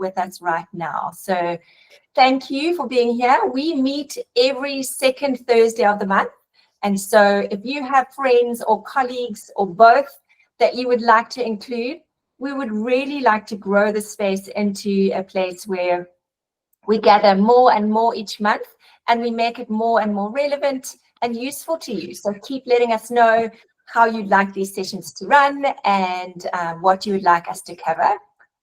with us right now. So thank you for being here. We meet every second Thursday of the month. And so if you have friends or colleagues or both that you would like to include, we would really like to grow the space into a place where we gather more and more each month, and we make it more and more relevant and useful to you. So keep letting us know how you'd like these sessions to run and what you would like us to cover.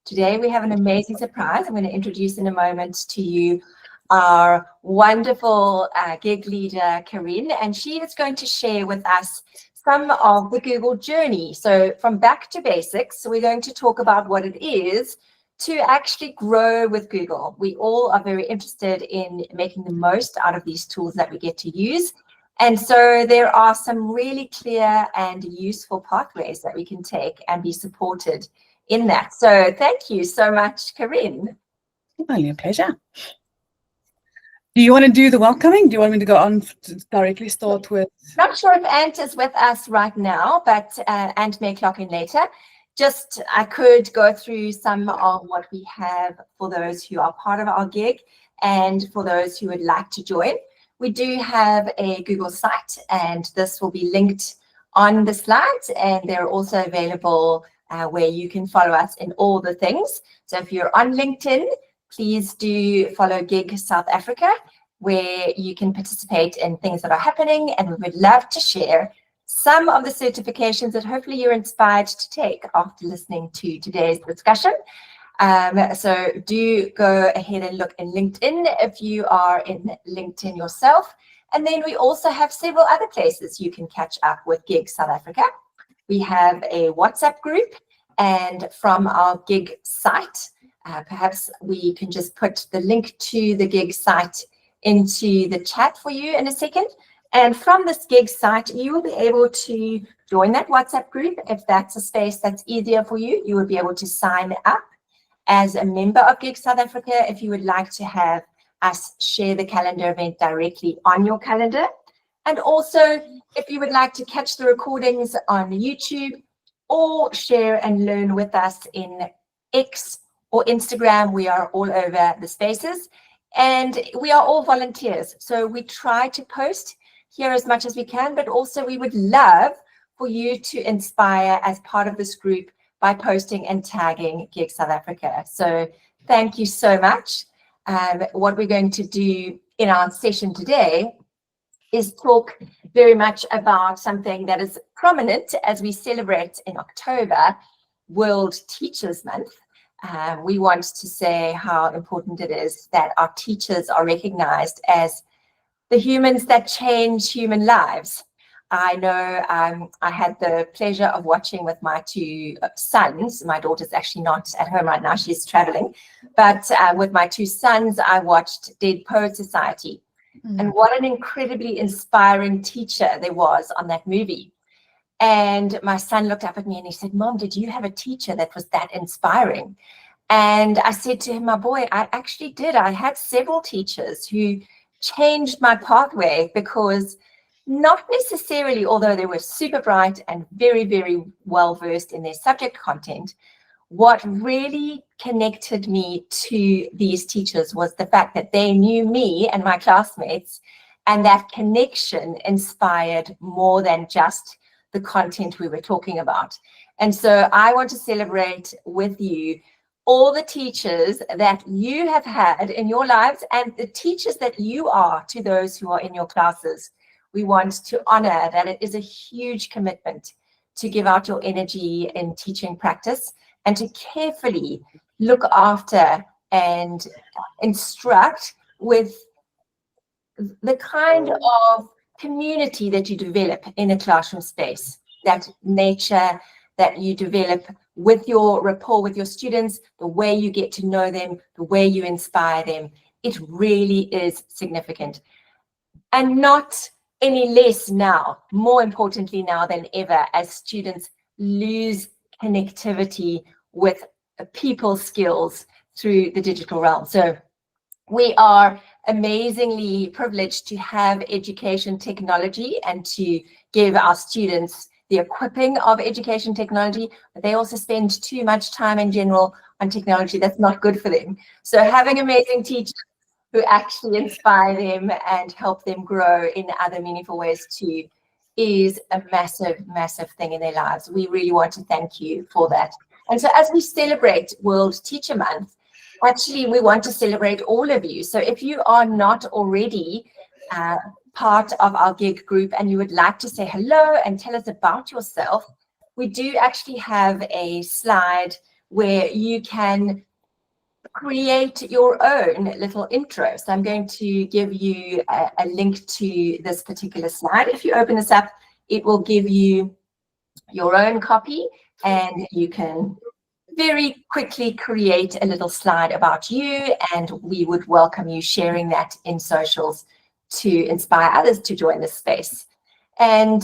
Today, we have an amazing surprise. I'm going to introduce in a moment to you our wonderful GEG leader, Corinne, and she is going to share with us some of the Google journey. So from back to basics, we're going to talk about what it is to actually grow with Google. We all are very interested in making the most out of these tools that we get to use. And so there are some really clear and useful pathways that we can take and be supported in that. So thank you so much, Corinne. Only a pleasure. Do you want to do the welcoming? Do you want me to go on to directly start with? Not sure if Ant is with us right now, but Ant may clock in later. Just, I could go through some of what we have for those who are part of our GEG and for those who would like to join. We do have a Google site, and this will be linked on the slides, and they're also available where you can follow us in all the things. So if you're on LinkedIn, please do follow GEG South Africa, where you can participate in things that are happening, and we would love to share some of the certifications that hopefully you're inspired to take after listening to today's discussion. So do go ahead and look in LinkedIn if you are in LinkedIn yourself. And then we also have several other places you can catch up with GEG South Africa. We have a WhatsApp group, and from our GEG site, perhaps we can just put the link to the GEG site into the chat for you in a second. And from this GEG site, you will be able to join that WhatsApp group. If that's a space that's easier for you, you will be able to sign up as a member of GEG South Africa if you would like to have us share the calendar event directly on your calendar. And also, if you would like to catch the recordings on YouTube or share and learn with us in X or Instagram, we are all over the spaces. And we are all volunteers. So we try to post here as much as we can, but also we would love for you to inspire as part of this group by posting and tagging GEG South Africa. So thank you so much. What we're going to do in our session today is talk very much about something that is prominent as we celebrate in October, World Teachers Month. We want to say how important it is that our teachers are recognized as the humans that change human lives. I know I had the pleasure of watching with my two sons. My daughter's actually not at home right now, she's traveling. But with my two sons, I watched Dead Poets Society. And what an incredibly inspiring teacher there was on that movie. And my son looked up at me and he said, "Mom, did you have a teacher that was that inspiring?" And I said to him, "My boy, I actually did. I had several teachers who changed my pathway, because not necessarily, although they were super bright and very, very well versed in their subject content, what really connected me to these teachers was the fact that they knew me and my classmates, and that connection inspired more than just the content we were talking about." And so I want to celebrate with you all the teachers that you have had in your lives and the teachers that you are to those who are in your classes. We want to honor that it is a huge commitment to give out your energy in teaching practice and to carefully look after and instruct with the kind of community that you develop in a classroom space, that nature that you develop with your rapport with your students, the way you get to know them, the way you inspire them. It really is significant. And not any less now, more importantly now than ever, as students lose connectivity with people skills through the digital realm. So we are amazingly privileged to have education technology and to give our students the equipping of education technology, but they also spend too much time in general on technology that's not good for them. So having amazing teachers who actually inspire them and help them grow in other meaningful ways too is a massive, massive thing in their lives. We really want to thank you for that. And so as we celebrate World Teacher Month, actually we want to celebrate all of you. So if you are not already part of our GEG group and you would like to say hello and tell us about yourself, we do actually have a slide where you can create your own little intro. So I'm going to give you a link to this particular slide. If you open this up, it will give you your own copy and you can very quickly create a little slide about you, and we would welcome you sharing that in socials to inspire others to join this space. And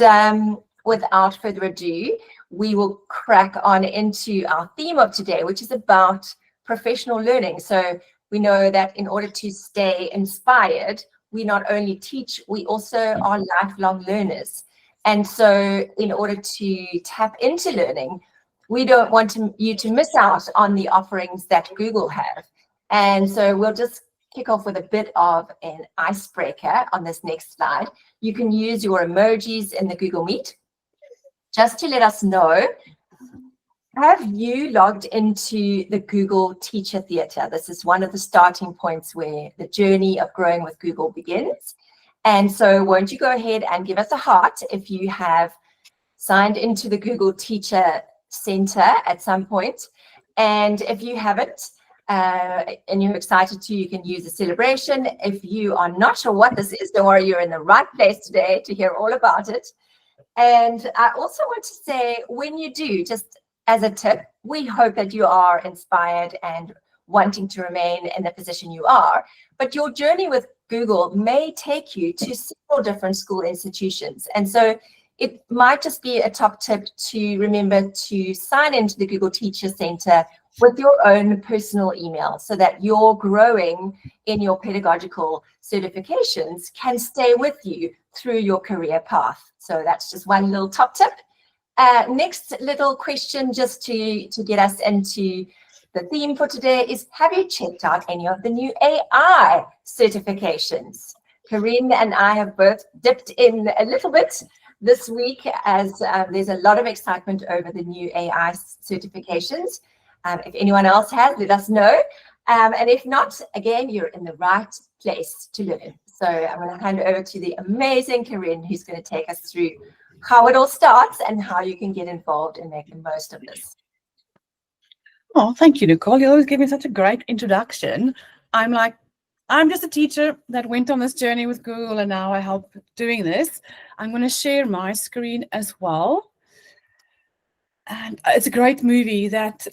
without further ado, we will crack on into our theme of today, which is about professional learning. So we know that in order to stay inspired, we not only teach, we also are lifelong learners. And so in order to tap into learning, we don't want you to miss out on the offerings that Google have. And so we'll just kick off with a bit of an icebreaker on this next slide. You can use your emojis in the Google Meet just to let us know, have you logged into the Google Teacher Theatre? This is one of the starting points where the journey of growing with Google begins. And so won't you go ahead and give us a heart if you have signed into the Google Teacher Center at some point. And if you haven't, and you're excited to, you can use the celebration. If you are not sure what this is, don't worry, you're in the right place today to hear all about it. And I also want to say, when you do, just as a tip, we hope that you are inspired and wanting to remain in the position you are, but your journey with Google may take you to several different school institutions. And so it might just be a top tip to remember to sign into the Google Teacher Center with your own personal email so that your growing in your pedagogical certifications can stay with you through your career path. So that's just one little top tip. Next little question just to get us into the theme for today is, have you checked out any of the new AI certifications? Corinne and I have both dipped in a little bit this week as there's a lot of excitement over the new AI certifications. If anyone else has, let us know. And if not, again, you're in the right place to learn. So I'm going to hand it over to the amazing Corinne, who's going to take us through how it all starts and how you can get involved and make the most of this. Oh, thank you, Nicole. You always give me such a great introduction. I'm just a teacher that went on this journey with Google, and now I help doing this. I'm going to share my screen as well. And it's a great movie that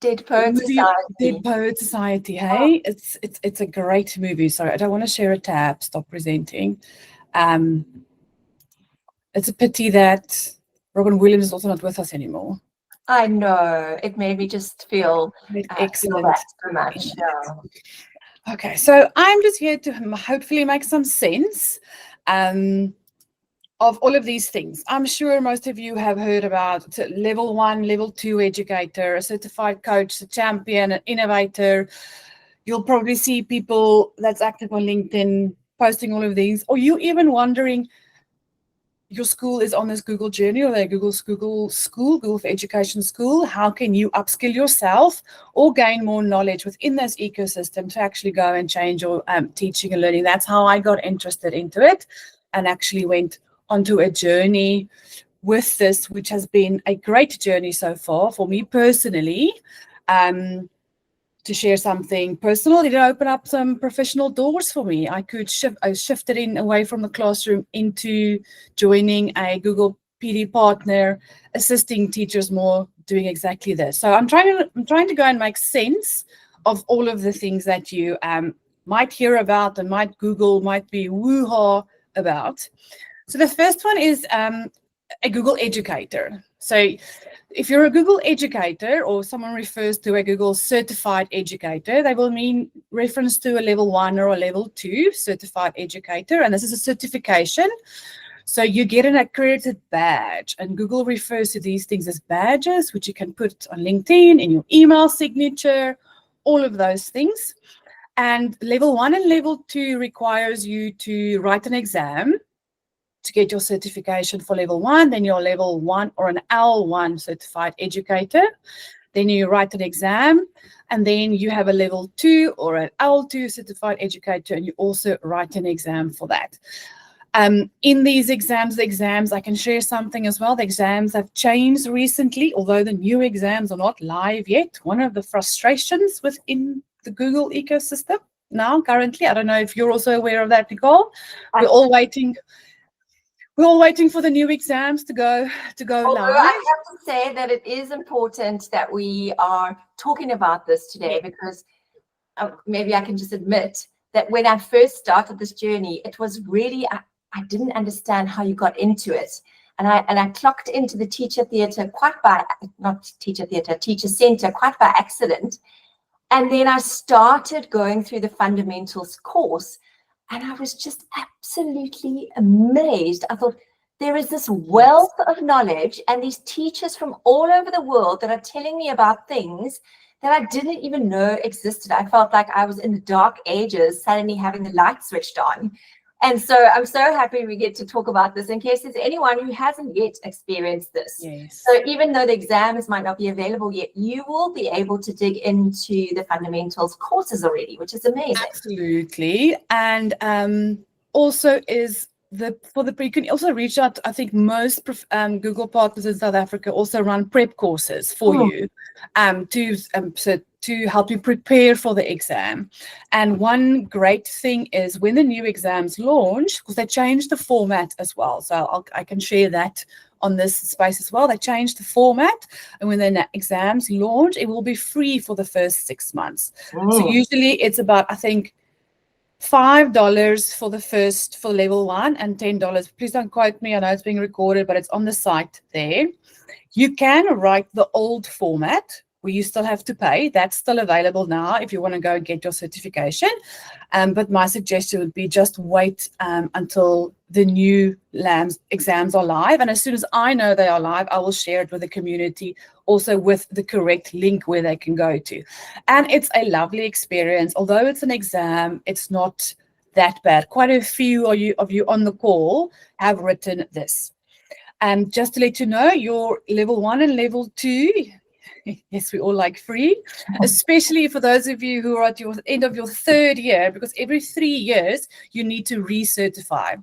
Dead Poet Society. Dead Poet Society, hey? Oh. It's a great movie. Sorry, I don't want to share a tab. Stop presenting. It's a pity that Robin Williams is also not with us anymore. I know. It made me just feel excellent. That so much. Yeah. Okay, so I'm just here to hopefully make some sense of all of these things. I'm sure most of you have heard about level 1, level 2 educator, a certified coach, a champion, an innovator. You'll probably see people that's active on LinkedIn posting all of these, or you even wondering, your school is on this Google journey, or their Google for Education school. How can you upskill yourself or gain more knowledge within this ecosystem to actually go and change your teaching and learning? That's how I got interested into it and actually went onto a journey with this, which has been a great journey so far for me personally. To share something personal, it opened up some professional doors for me. I shifted in away from the classroom into joining a Google PD partner, assisting teachers more, doing exactly this. So I'm trying to go and make sense of all of the things that you might hear about and might be woo-ha about. So the first one is a Google educator. So if you're a Google educator or someone refers to a Google certified educator, they will mean reference to a level 1 or a level 2 certified educator. And this is a certification So you get an accredited badge, and Google refers to these things as badges, which you can put on LinkedIn, in your email signature, all of those things. And level 1 and level 2 requires you to write an exam to get your certification for level 1, then your level 1 or an L1 certified educator. Then you write an exam, and then you have a level 2 or an L2 certified educator, and you also write an exam for that. In these exams, I can share something as well. The exams have changed recently, although the new exams are not live yet. One of the frustrations within the Google ecosystem now, currently, I don't know if you're also aware of that, Nicole. We're all waiting for the new exams to go Although live. I have to say that it is important that we are talking about this today, because maybe I can just admit that when I first started this journey, it was really, I didn't understand how you got into it. And I clocked into the teacher center quite by accident. And then I started going through the fundamentals course, and I was just absolutely amazed. I thought, there is this wealth of knowledge and these teachers from all over the world that are telling me about things that I didn't even know existed. I felt like I was in the dark ages, suddenly having the light switched on. And so I'm so happy we get to talk about this in case there's anyone who hasn't yet experienced this. Yes. So even though the exams might not be available yet, you will be able to dig into the fundamentals courses already, which is amazing. Absolutely. And also is you can also reach out. I think most Google partners in South Africa also run prep courses for you to help you prepare for the exam. And one great thing is when the new exams launch, because they changed the format as well. So I can share that on this space as well. They changed the format, and when the exams launch, it will be free for the first 6 months. So usually it's about, I think, $5 for level 1 and $10. Please don't quote me. I know it's being recorded, but it's on the site there. You can write the old format where you still have to pay. That's still available now if you want to go and get your certification. But my suggestion would be just wait until the new exams are live. And as soon as I know they are live, I will share it with the community, also with the correct link where they can go to. And it's a lovely experience. Although it's an exam, it's not that bad. Quite a few of you on the call have written this. And just to let you know, your level 1 and level 2, yes, we all like free, especially for those of you who are at your end of your 3rd year, because every 3 years you need to recertify.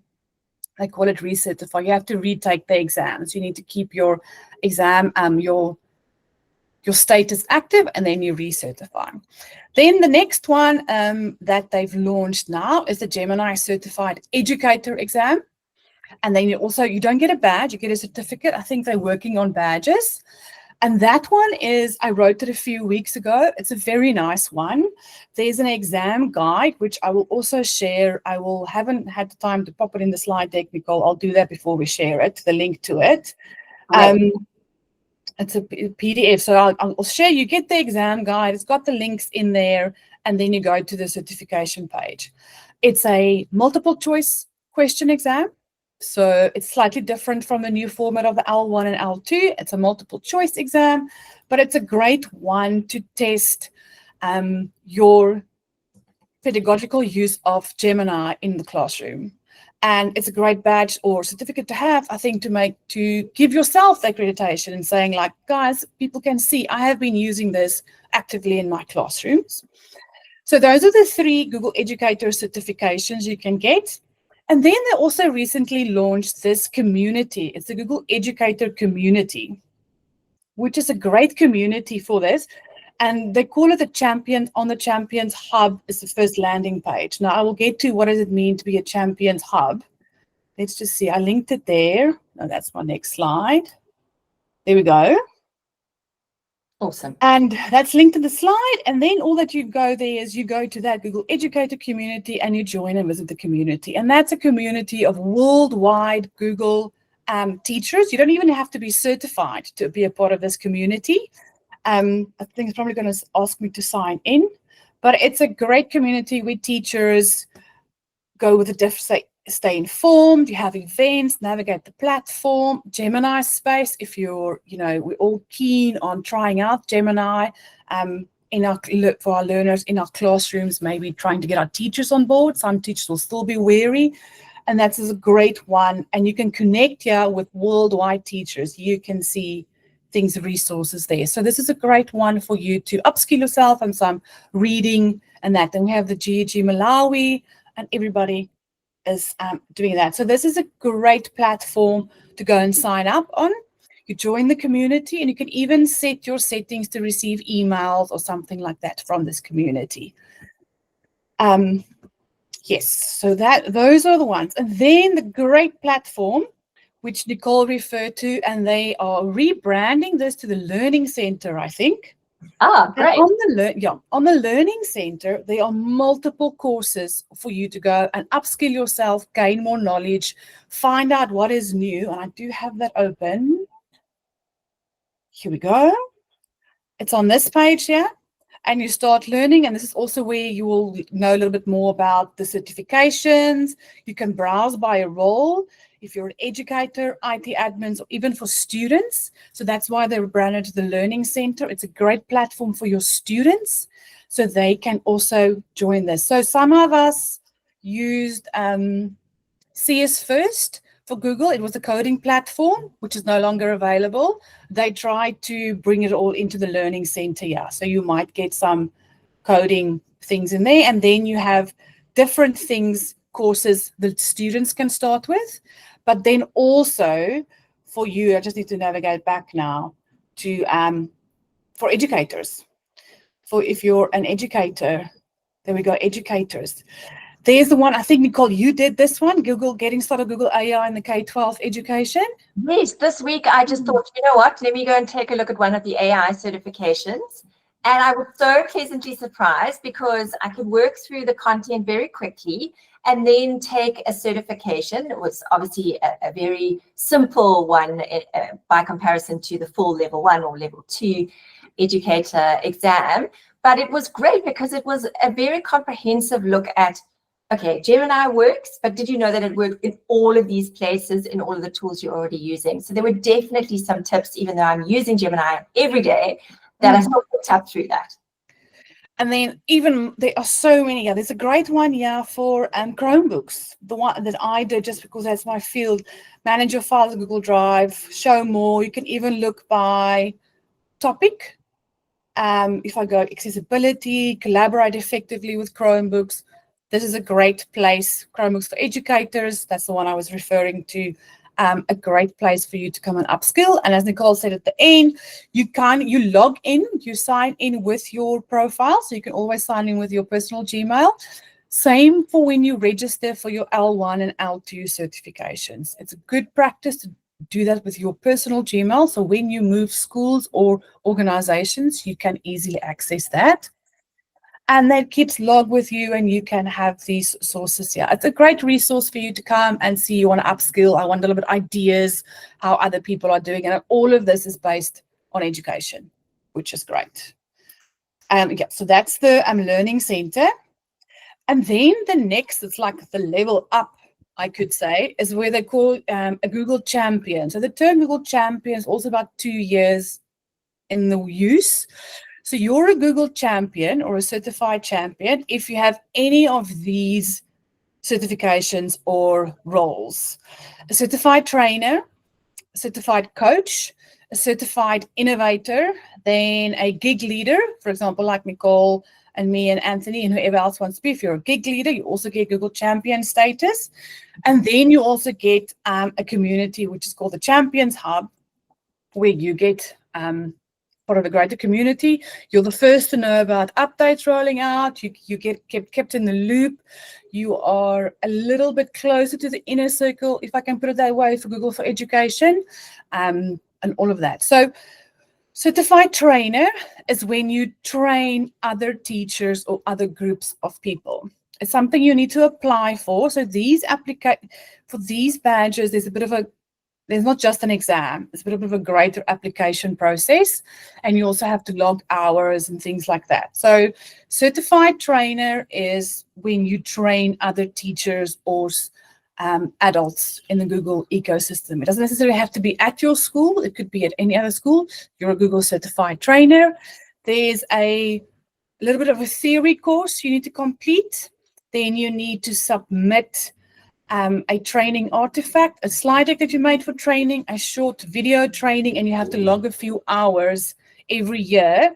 I call it recertify. You have to retake the exams. You need to keep your exam, your status active, and then you recertify. Then the next one that they've launched now is the Gemini Certified Educator exam. And then you don't get a badge, you get a certificate. I think they're working on badges. And that one is, I wrote it a few weeks ago. It's a very nice one. There's an exam guide, which I will also share. Haven't had the time to pop it in the slide deck, Nicole. I'll do that before we share it, the link to it. It's a PDF. So I'll share, you get the exam guide. It's got the links in there. And then you go to the certification page. It's a multiple choice question exam. So it's slightly different from the new format of the L1 and L2. It's a multiple choice exam, but it's a great one to test your pedagogical use of Gemini in the classroom. And it's a great badge or certificate to have, I think, to give yourself the accreditation and saying, like, guys, people can see I have been using this actively in my classrooms. So those are the 3 Google Educator certifications you can get. And then they also recently launched this community. It's the Google Educator community, which is a great community for this. And they call it the Champions. On the Champions Hub is the first landing page. Now, I will get to what does it mean to be a Champions Hub. Let's just see. I linked it there. No, that's my next slide. There we go. Awesome. And that's linked to the slide. And then all that you go there is you go to that Google Educator community and you join and visit the community. And that's a community of worldwide Google teachers. You don't even have to be certified to be a part of this community. I think it's probably going to ask me to sign in. But it's a great community where teachers go with stay informed, you have events, navigate the platform, Gemini space. If you're, we're all keen on trying out Gemini for our learners in our classrooms, maybe trying to get our teachers on board. Some teachers will still be wary, and that's a great one. And you can connect here with worldwide teachers. You can see things, resources there. So this is a great one for you to upskill yourself and some reading and that. Then we have the GEG Malawi, and everybody is doing that. So this is a great platform to go and sign up on. You join the community, and you can even set your settings to receive emails or something like that from this community. Yes, so those are the ones. And then the great platform, which Nicole referred to, and they are rebranding this to the Learning Center, I think. Ah, great. And on the Learning Center, there are multiple courses for you to go and upskill yourself, gain more knowledge, find out what is new. And I do have that open. Here we go. It's on this page here. And you start learning, and this is also where you will know a little bit more about the certifications. You can browse by a role if you're an educator, IT admins, or even for students. So that's why they branded to the Learning Center. It's a great platform for your students, so they can also join this. So some of us used CS First for Google. It was a coding platform, which is no longer available. They tried to bring it all into the Learning Center, yeah. So you might get some coding things in there, and then you have different things, courses that students can start with. But then also for you, I just need to navigate back now to for educators. For if you're an educator, there we go, educators. There's the one, I think, Nicole, you did this one, Getting Started Google AI in the K-12 education. Yes, this week I just thought, you know what, let me go and take a look at one of the AI certifications. And I was so pleasantly surprised because I could work through the content very quickly and then take a certification. It was obviously a very simple one by comparison to the full level 1 or level 2 educator exam. But it was great because it was a very comprehensive look at, okay, Gemini works, but did you know that it worked in all of these places, in all of the tools you're already using? So there were definitely some tips, even though I'm using Gemini every day, that I still picked up through that. And then even there are so many. Yeah, there's a great one here for Chromebooks. The one that I did just because that's my field. Manage your files in Google Drive, show more. You can even look by topic. If I go accessibility, collaborate effectively with Chromebooks, this is a great place. Chromebooks for educators, that's the one I was referring to. A great place for you to come and upskill. And as Nicole said at the end, you log in, you sign in with your profile. So you can always sign in with your personal Gmail. Same for when you register for your L1 and L2 certifications. It's a good practice to do that with your personal Gmail. So when you move schools or organizations, you can easily access that. And that keeps log with you, and you can have these sources here. It's a great resource for you to come and see. You want to upskill. I want a little bit of ideas, how other people are doing. And all of this is based on education, which is great. Yeah, so that's the Learning Center. And then the next, it's like the level up, I could say, is where they call a Google Champion. So the term Google Champion is also about 2 years in the use. So you're a Google champion or a certified champion if you have any of these certifications or roles. A certified trainer, a certified coach, a certified innovator, then a gig leader, for example, like Nicole and me and Anthony and whoever else wants to be. If you're a gig leader, you also get Google champion status. And then you also get a community, which is called the Champions Hub, where you get part of a greater community. You're the first to know about updates rolling out. You get kept in the loop. You are a little bit closer to the inner circle, if I can put it that way, for Google for Education, and all of that. So certified trainer is when you train other teachers or other groups of people. It's something you need to apply for. So for these badges, there's not just an exam, it's a bit of a greater application process, and you also have to log hours and things like that. So certified trainer is when you train other teachers or adults in the Google ecosystem. It doesn't necessarily have to be at your school. It could be at any other school. You're a Google certified trainer. There's a little bit of a theory course you need to complete. Then you need to submit a training artifact, a slide deck that you made for training, a short video training, and you have to log a few hours every year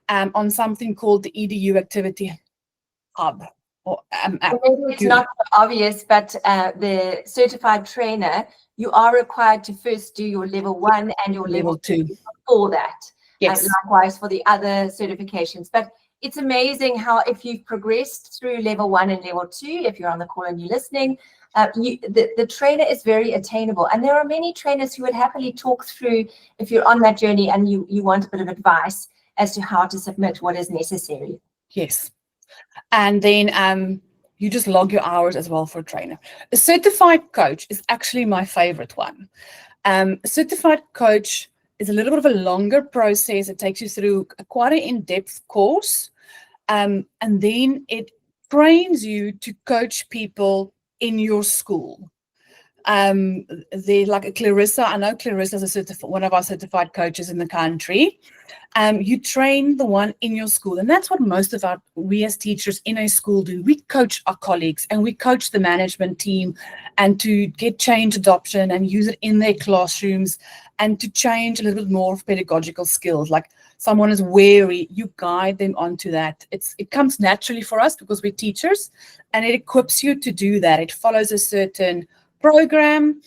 on something called the EDU Activity Hub. Or, app. Maybe it's not obvious, but the certified trainer, you are required to first do your level 1 and your level 2 for that. Yes. Likewise for the other certifications. But it's amazing how if you've progressed through level 1 and level 2, if you're on the call and you're listening, the trainer is very attainable. And there are many trainers who would happily talk through if you're on that journey and you want a bit of advice as to how to submit what is necessary. Yes. And then you just log your hours as well for a trainer. A certified coach is actually my favorite one. A certified coach is a little bit of a longer process. It takes you through quite an in-depth course. And then it trains you to coach people in your school. They're like Clarissa. I know Clarissa is one of our certified coaches in the country. You train the one in your school, and that's what most of we as teachers in a school do. We coach our colleagues and we coach the management team, and to get change adoption and use it in their classrooms, and to change a little bit more of pedagogical skills. Like someone is wary, you guide them onto that. It comes naturally for us because we're teachers, and it equips you to do that. It follows a certain program.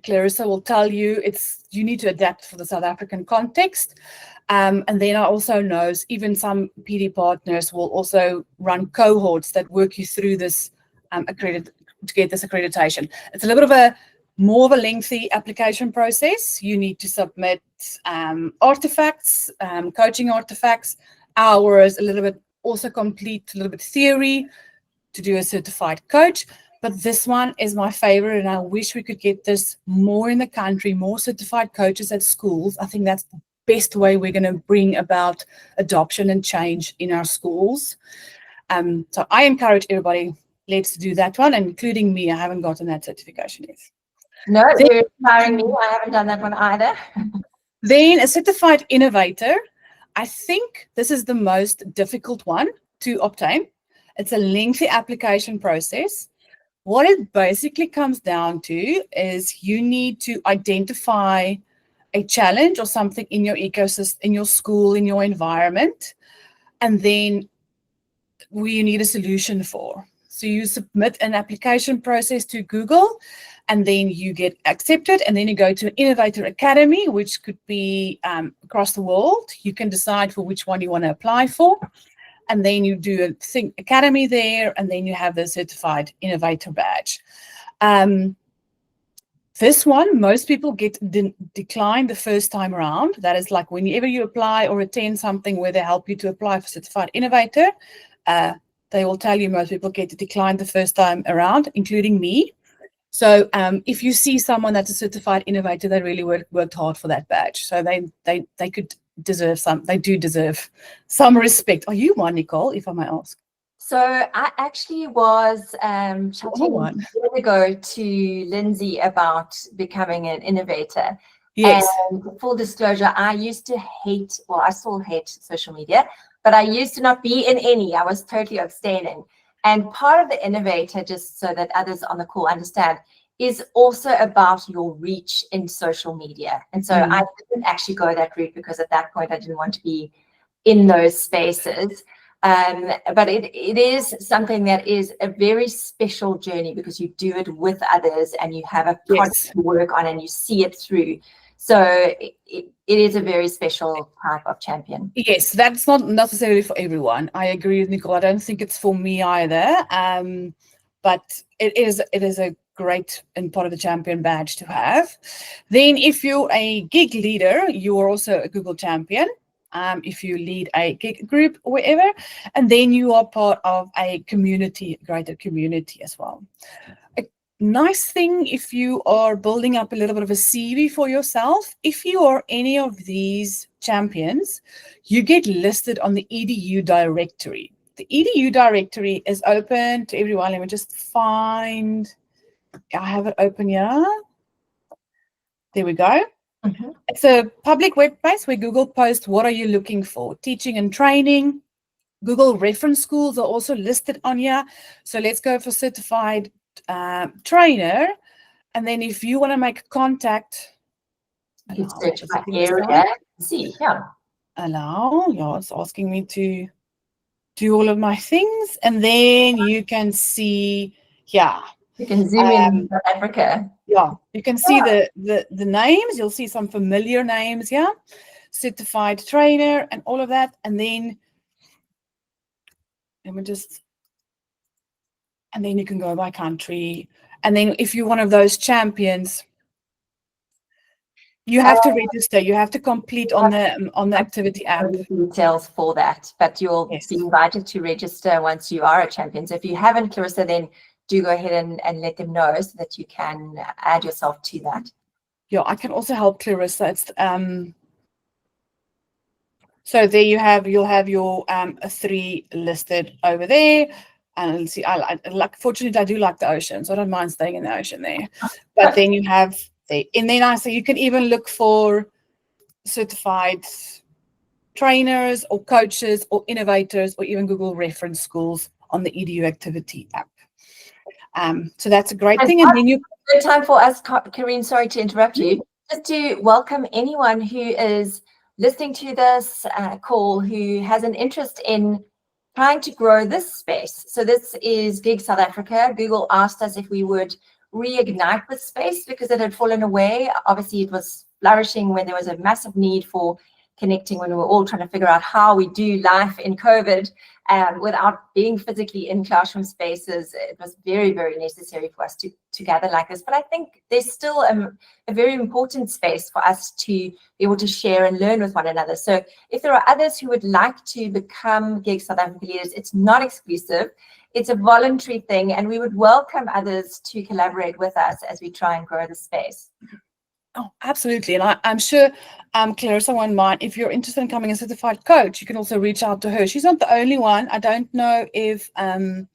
Clarissa will tell you you need to adapt for the South African context. And then I also know even some PD partners will also run cohorts that work you through this to get this accreditation. It's a little bit of more of a lengthy application process. You need to submit artifacts, coaching artifacts, hours, a little bit, also complete a little bit theory to do a certified coach. But this one is my favorite, and I wish we could get this more in the country, more certified coaches at schools. I think that's the best way we're going to bring about adoption and change in our schools. So I encourage everybody, let's do that one, and including me. I haven't gotten that certification yet. No, you're inspiring me. I haven't done that one either. Then a certified innovator. I think this is the most difficult one to obtain. It's a lengthy application process. What it basically comes down to is you need to identify a challenge or something in your ecosystem, in your school, in your environment, and then you need a solution for. So you submit an application process to Google, and then you get accepted, and then you go to an Innovator Academy, which could be across the world. You can decide for which one you want to apply for. And then you do a Think Academy there, and then you have the Certified Innovator badge. This one, most people get declined the first time around. That is like whenever you apply or attend something where they help you to apply for Certified Innovator, they will tell you most people get declined the first time around, including me. So if you see someone that's a Certified Innovator, they really worked hard for that badge. So they could deserve they do deserve some respect. Are you one, Nicole, if I may ask? So I actually was chatting a year ago to Lindsay about becoming an innovator. Yes. And full disclosure, I used to hate, well, I still hate social media, but I used to not be in any. I was totally abstaining. And part of the innovator, just so that others on the call understand, is also about your reach in social media. And so I didn't actually go that route because at that point I didn't want to be in those spaces. But it is something that is a very special journey because you do it with others and you have a project to work on and you see it through. So it is a very special type of champion. Yes, that's not necessarily for everyone. I agree with Nicole. I don't think it's for me either. But it is a great and part of the champion badge to have. Then if you're a GEG leader, you are also a Google champion. If you lead a GEG group or whatever, and then you are part of a community, greater community as well. A nice thing if you are building up a little bit of a CV for yourself, if you are any of these champions, you get listed on the EDU directory. the EDU directory is open to everyone. Let me just find, I have it open here. There we go. Mhm. It's a public web page where Google posts what are you looking for, teaching and training. Google reference schools are also listed on here. So let's go for certified trainer. And then if you want to make contact, You allow search by visiting area. site. See, yeah. Allow, yeah, it's asking me to do all of my things. And then you can see, yeah. You can zoom in South Africa. Yeah, you can see the names. You'll see some familiar names here. Certified trainer and all of that. And then let me just, and then you can go by country. And then if you're one of those champions, you have to register. You have to complete on the activity app. Details for that, but you'll be invited to register once you are a champion. So if you haven't, Clarissa, then do go ahead and let them know so that you can add yourself to that. Yeah, I can also help Clarissa. It's so there you'll have your 3 listed over there. And see, fortunately, I do like the ocean, so I don't mind staying in the ocean there. But then you have and then so you can even look for certified trainers or coaches or innovators or even Google reference schools on the EDU activity app. So that's a great thing. And then good time for us, Karine, sorry to interrupt you, just to welcome anyone who is listening to this call who has an interest in trying to grow this space. So this is GEG South Africa. Google asked us if we would reignite this space because it had fallen away. Obviously, it was flourishing when there was a massive need for connecting, when we were all trying to figure out how we do life in COVID without being physically in classroom spaces. It was very, very necessary for us to gather like this. But I think there's still a very important space for us to be able to share and learn with one another. So if there are others who would like to become GEG South Africa leaders, it's not exclusive. It's a voluntary thing, and we would welcome others to collaborate with us as we try and grow the space. Oh, absolutely. And I'm sure Clarissa won't mind. If you're interested in becoming a certified coach, you can also reach out to her. She's not the only one. I don't know if from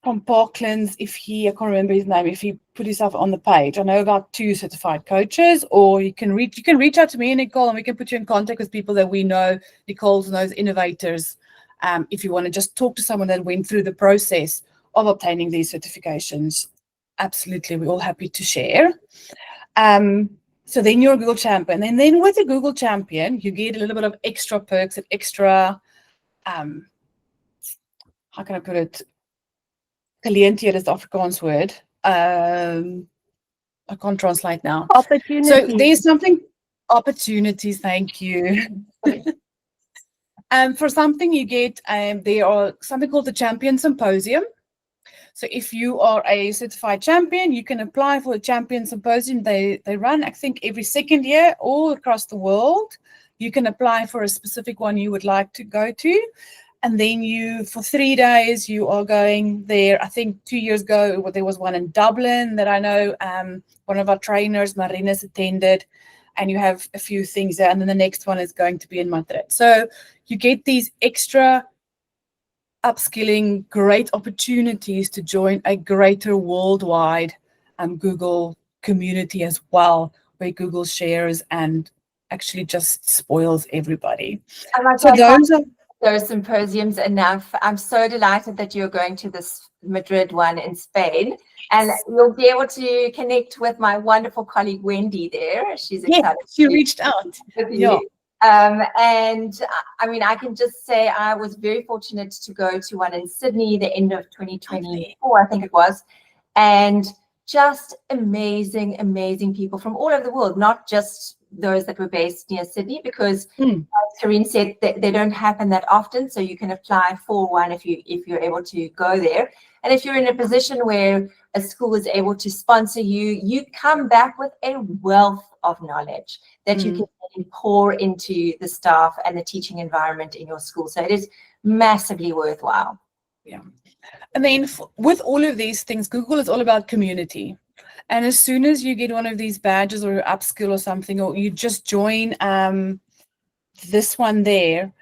Parklands, I can't remember his name, if he put himself on the page. I know about 2 certified coaches, or you can reach out to me and Nicole, and we can put you in contact with people that we know. Nicole's knows innovators. If you want to just talk to someone that went through the process of obtaining these certifications, absolutely, we're all happy to share. So then you're a Google champion, and then with a Google champion, you get a little bit of extra perks and extra, how can I put it? Geleenthede is the Afrikaans word. I can't translate now. Opportunities. So there's opportunities. Thank you. For something you get, there are something called the Champion Symposium. So if you are a certified champion, you can apply for the Champion Symposium. They run, I think, every 2nd year all across the world. You can apply for a specific one you would like to go to. And then for 3 days, you are going there. I think 2 years ago, there was one in Dublin that I know one of our trainers, Marina's, attended. And you have a few things there. And then the next one is going to be in Madrid. So you get these extra upskilling, great opportunities to join a greater worldwide Google community as well, where Google shares and actually just spoils everybody. So those symposiums enough. I'm so delighted that you're going to this Madrid one in Spain, and you'll be able to connect with my wonderful colleague Wendy there. She's excited. Yeah, she reached out. Yeah. And I mean, I can just say I was very fortunate to go to one in Sydney, the end of 2024, I think it was, and just amazing, amazing people from all over the world, not just those that were based near Sydney, because as Karine said, they don't happen that often. So you can apply for one if you're able to go there. And if you're in a position where a school is able to sponsor you, you come back with a wealth of knowledge that you can pour into the staff and the teaching environment in your school. So it is massively worthwhile. Yeah. And then with all of these things, Google is all about community. And as soon as you get one of these badges or upskill or something, or you just join this one there,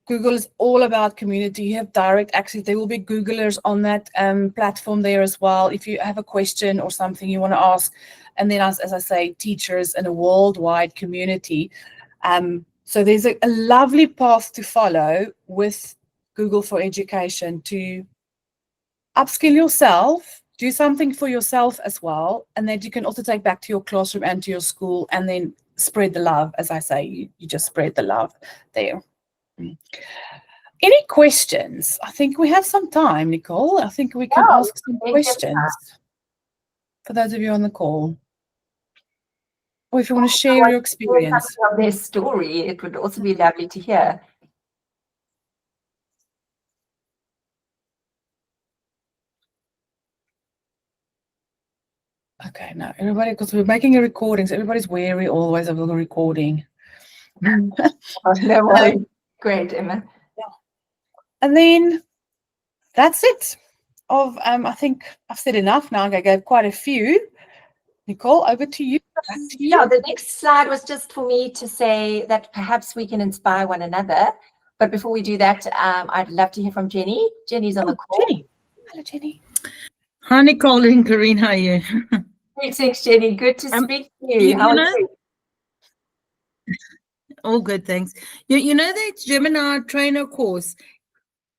Google is all about community. You have direct access. There will be Googlers on that platform there as well. If you have a question or something you want to ask, and then as I say, teachers in a worldwide community. So there's a lovely path to follow with Google for Education to upskill yourself, do something for yourself as well, and that you can also take back to your classroom and to your school, and then spread the love. As I say, you just spread the love there. Any questions? I think we have some time, Nicole. I think we can ask some questions for those of you on the call. Or if you want to share your experience. Of their story, it would also be lovely to hear. Okay, now everybody, because we're making a recording, so everybody's wary always of the recording. No worries. Great, Emma. Yeah. And then that's it. I think I've said enough now. I gave quite a few. Nicole, over to you. Yeah, the next slide was just for me to say that perhaps we can inspire one another. But before we do that, I'd love to hear from Jenny. Jenny's on the call. Jenny. Hello, Jenny. Hi, Nicole and Karine. How are you? Greetings, Jenny. Good to speak to you. How are you? All good, thanks. You know that Gemini trainer course,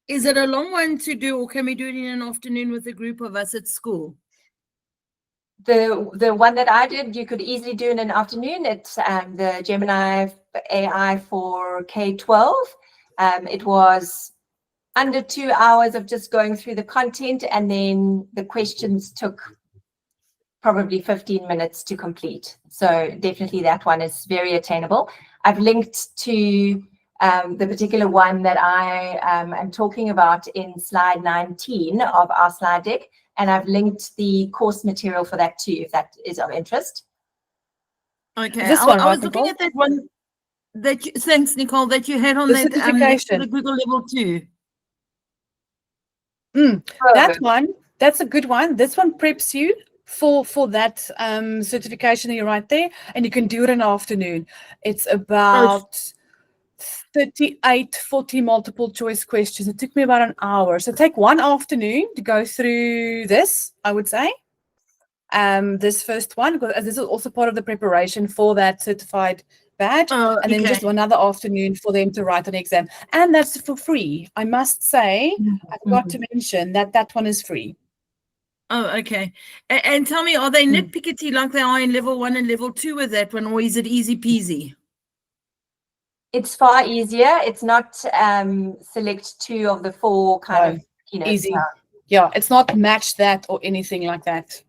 is it a long one to do, or can we do it in an afternoon with a group of us at school? The one that I did, you could easily do in an afternoon. It's the Gemini AI for K-12. It was under 2 hours of just going through the content, and then the questions took probably 15 minutes to complete. So definitely that one is very attainable. I've linked to the particular one that I am talking about in slide 19 of our slide deck, and I've linked the course material for that too, if that is of interest. Okay, I was looking at that one that you, thanks, Nicole, that you had on that certification. the Google level 2. That one, that's a good one. This one preps you for that certification that you're right there, and you can do it in the afternoon. It's about 40 multiple choice questions. It took me about an hour. So take one afternoon to go through this, I would say. This first one, because this is also part of the preparation for that certified badge, and then just another afternoon for them to write an exam, and that's for free. I must say, I forgot to mention that one is free. Oh, okay. And tell me, are they nitpickety like they are in level 1 and level 2 with that one, or is it easy peasy? It's far easier. It's not select 2 of the 4 kind of, easy. Yeah, it's not match that or anything like that.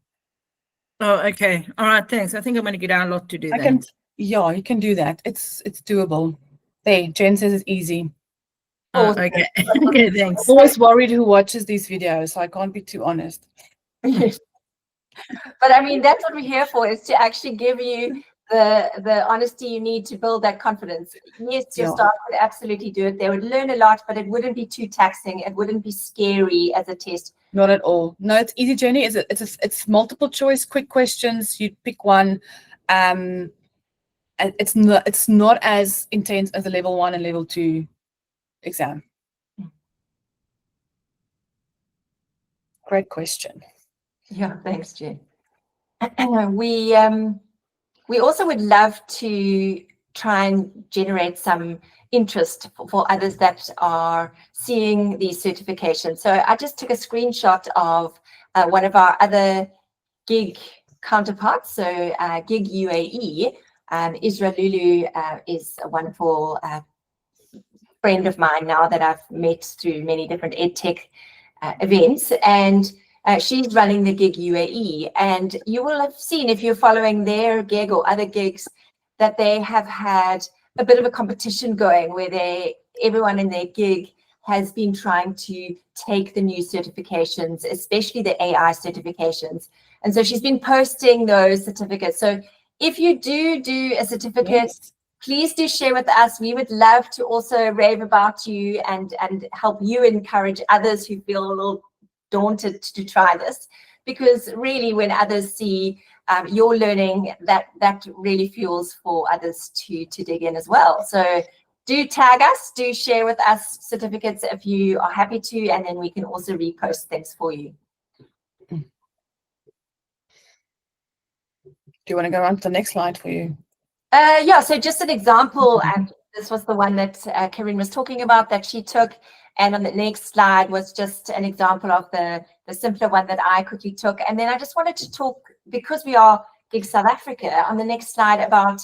Oh, okay. All right, thanks. I think I'm going to get out a lot to do that. Yeah, you can do that. It's doable. There, Jen says it's easy. Oh, okay. Okay, thanks. I'm always worried who watches these videos, so I can't be too honest. But I mean, that's what we're here for, is to actually give you the honesty you need to build that confidence. Yes, your staff would absolutely do it. They would learn a lot, but it wouldn't be too taxing. It wouldn't be scary as a test. Not at all. No, it's easy, Jenny. It's multiple choice, quick questions. You pick one. It's not as intense as a level 1 and level 2 exam. Great question. Yeah, thanks, Jen. We also would love to try and generate some interest for others that are seeing these certifications. So I just took a screenshot of one of our other GEG counterparts. So GEG UAE, Isra Lulu is a wonderful friend of mine now that I've met through many different EdTech events, and she's running the GEG UAE, and you will have seen, if you're following their GEG or other gigs, that they have had a bit of a competition going where everyone in their gig has been trying to take the new certifications, especially the AI certifications. And so she's been posting those certificates. So if you do a certificate, please do share with us. We would love to also rave about you and help you encourage others who feel a little daunted to try this, because really when others see your learning, that really fuels for others to dig in as well. So do tag us, do share with us certificates if you are happy to, and then we can also repost things for you. Do you want to go on to the next slide for you? Yeah, so just an example, and this was the one that Karen was talking about that she took, and on the next slide was just an example of the simpler one that I quickly took. And then I just wanted to talk, because we are GEG South Africa, on the next slide about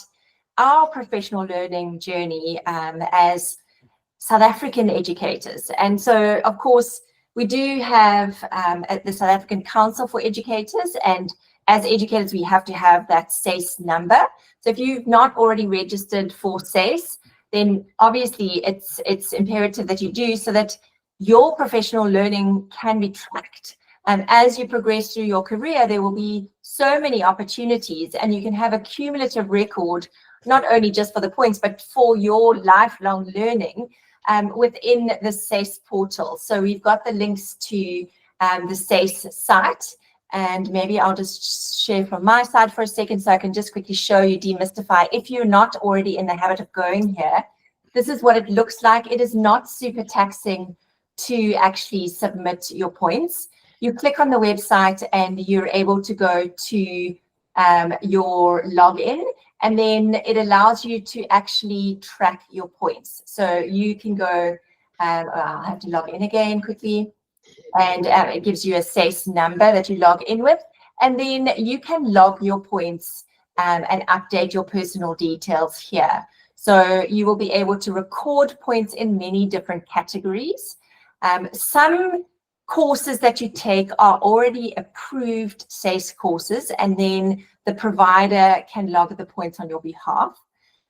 our professional learning journey as South African educators. And so, of course, we do have the South African Council for Educators, and as educators, we have to have that SACE number. So if you've not already registered for SACE, then obviously it's imperative that you do, so that your professional learning can be tracked. As you progress through your career, there will be so many opportunities, and you can have a cumulative record, not only just for the points, but for your lifelong learning within the SACE portal. So we've got the links to the SACE site, and maybe I'll just share from my side for a second so I can just quickly show you, demystify. If you're not already in the habit of going here, this is what it looks like. It is not super taxing to actually submit your points. You click on the website and you're able to go to your login, and then it allows you to actually track your points. So you can go, I'll have to log in again quickly, and it gives you a SACE number that you log in with, and then you can log your points and update your personal details here. So you will be able to record points in many different categories. Some courses that you take are already approved SACE courses, and then the provider can log the points on your behalf.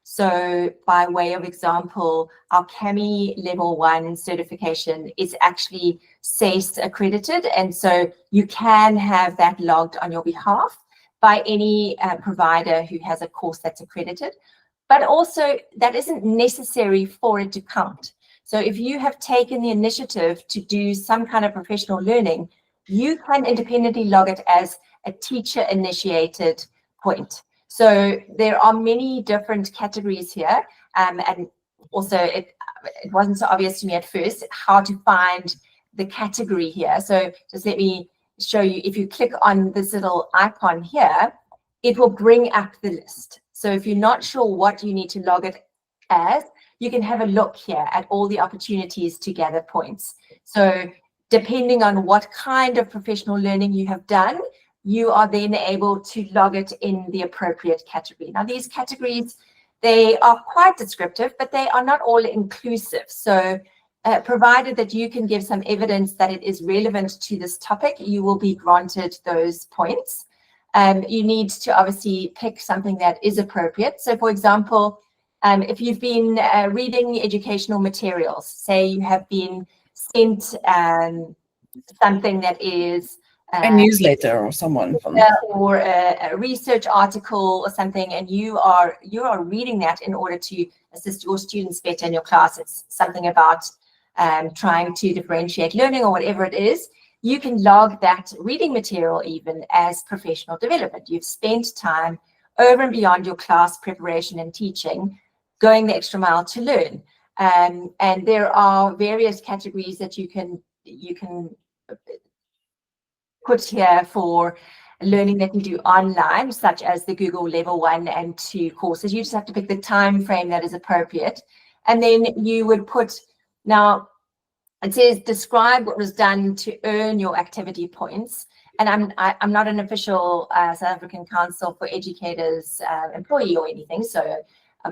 So by way of example, our CAMI level 1 certification is actually SACE accredited, and so you can have that logged on your behalf by any provider who has a course that's accredited. But also that isn't necessary for it to count. So if you have taken the initiative to do some kind of professional learning, you can independently log it as a teacher-initiated point. So there are many different categories here, and also it wasn't so obvious to me at first how to find the category here. So just let me show you. If you click on this little icon here, it will bring up the list. So if you're not sure what you need to log it as, you can have a look here at all the opportunities to gather points. So depending on what kind of professional learning you have done, you are then able to log it in the appropriate category. Now, these categories, they are quite descriptive, but they are not all inclusive. So provided that you can give some evidence that it is relevant to this topic, you will be granted those points. You need to obviously pick something that is appropriate. So for example, if you've been reading educational materials, say you have been sent something that is A newsletter or someone from or a research article or something, and you are reading that in order to assist your students better in your class. It's something about trying to differentiate learning or whatever it is. You can log that reading material even as professional development. You've spent time over and beyond your class preparation and teaching, going the extra mile to learn. And there are various categories that you can put here for learning that you do online, such as the Google level 1 and 2 courses. You just have to pick the time frame that is appropriate. And then you would put, now it says describe what was done to earn your activity points. And I'm not an official South African Council for Educators employee or anything. So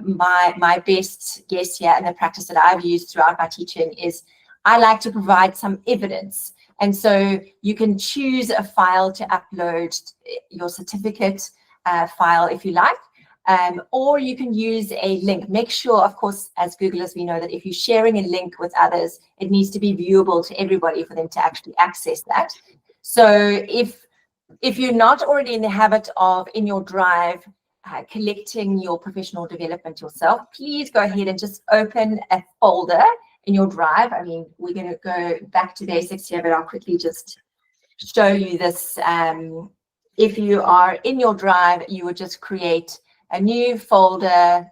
my best guess here and the practice that I've used throughout my teaching is I like to provide some evidence. And so you can choose a file to upload your certificate file if you like, or you can use a link. Make sure, of course, as Googlers, we know that if you're sharing a link with others, it needs to be viewable to everybody for them to actually access that. So if you're not already in the habit of, in your drive, collecting your professional development yourself, please go ahead and just open a folder in your drive. I mean, we're going to go back to basics here, but I'll quickly just show you this. If you are in your drive, you would just create a new folder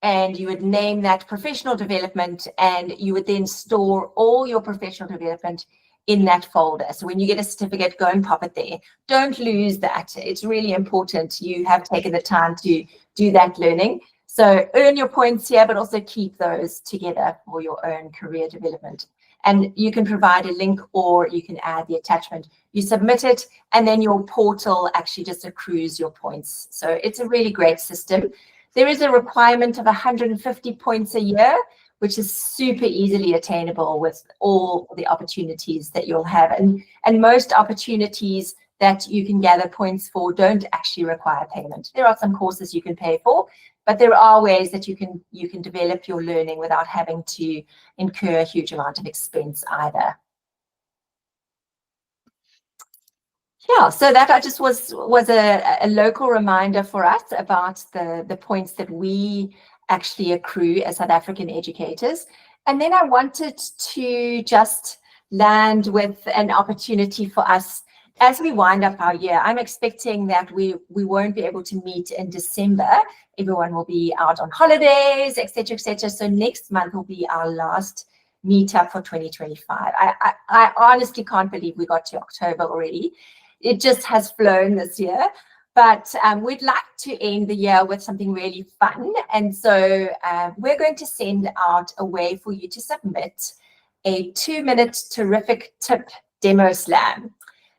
and you would name that professional development, and you would then store all your professional development in that folder. So when you get a certificate, go and pop it there. Don't lose that. It's really important. You have taken the time to do that learning. So earn your points here, but also keep those together for your own career development. And you can provide a link, or you can add the attachment. You submit it, and then your portal actually just accrues your points. So it's a really great system. There is a requirement of 150 points a year, which is super easily attainable with all the opportunities that you'll have. And most opportunities that you can gather points for don't actually require payment. There are some courses you can pay for, but there are ways that you can develop your learning without having to incur a huge amount of expense either. Yeah, so that I just was a local reminder for us about the points that we actually accrue as South African educators. And then I wanted to just land with an opportunity for us as we wind up our year. I'm expecting that we won't be able to meet in December. Everyone will be out on holidays, etc., etc. So next month will be our last meetup for 2025. I honestly can't believe we got to October already. It just has flown this year, but we'd like to end the year with something really fun. And so we're going to send out a way for you to submit a 2-minute terrific tip demo slam.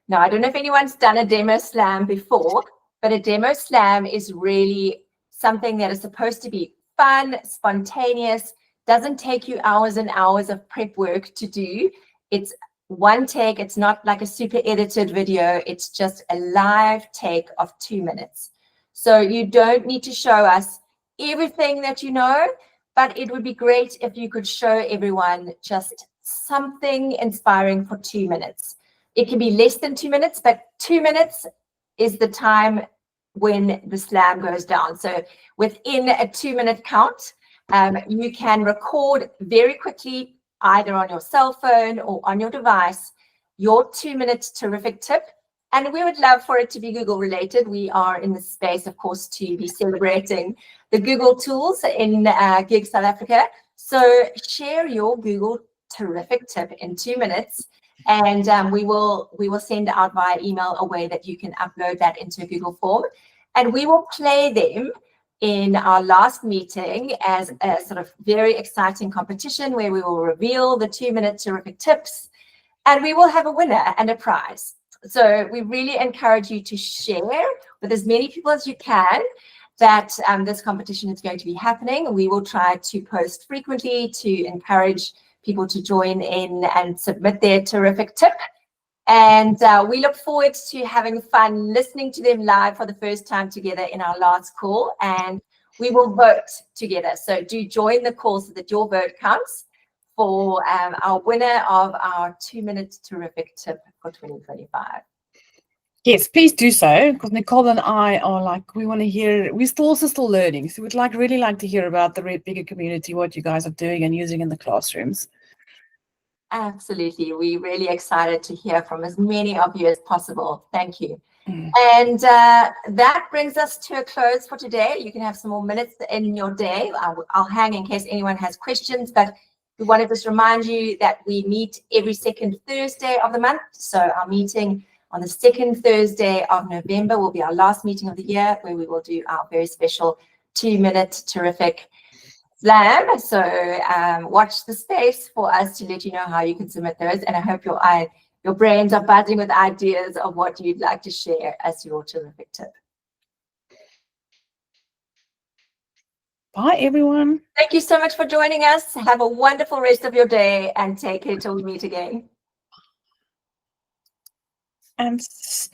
Now, I don't know if anyone's done a demo slam before, but a demo slam is really something that is supposed to be fun, spontaneous, doesn't take you hours and hours of prep work to do. It's one take. It's not like a super edited video. It's just a live take of 2 minutes. So you don't need to show us everything that you know, but it would be great if you could show everyone just something inspiring for 2 minutes. It can be less than 2 minutes, but 2 minutes is the time when the slam goes down. So within a 2-minute count, you can record very quickly, either on your cell phone or on your device, your 2-minute terrific tip. And we would love for it to be Google related. We are in the space, of course, to be celebrating the Google tools in GEG South Africa. So share your Google terrific tip in 2 minutes. And we will send out via email a way that you can upload that into a Google form. And we will play them in our last meeting as a sort of very exciting competition where we will reveal the 2-minute terrific tips, and we will have a winner and a prize. So we really encourage you to share with as many people as you can that this competition is going to be happening. We will try to post frequently to encourage people to join in and submit their terrific tip. And we look forward to having fun listening to them live for the first time together in our last call, and we will vote together. So do join the call so that your vote counts for our winner of our 2-minute terrific tip for 2025. Yes, please do so, because Nicole and I are like, we want to hear, we're also still learning. So we'd really like to hear about the Red Bigger community, what you guys are doing and using in the classrooms. Absolutely. We're really excited to hear from as many of you as possible. Thank you. And that brings us to a close for today. You can have some more minutes in your day. I'll hang in case anyone has questions, but we want to just remind you that we meet every second Thursday of the month. So our meeting on the second Thursday of November will be our last meeting of the year, where we will do our very special 2-minute terrific slam. So watch the space for us to let you know how you can submit those. And I hope your brains are buzzing with ideas of what you'd like to share as your terrific tip. Bye, everyone. Thank you so much for joining us. Have a wonderful rest of your day, and take care till we meet again. And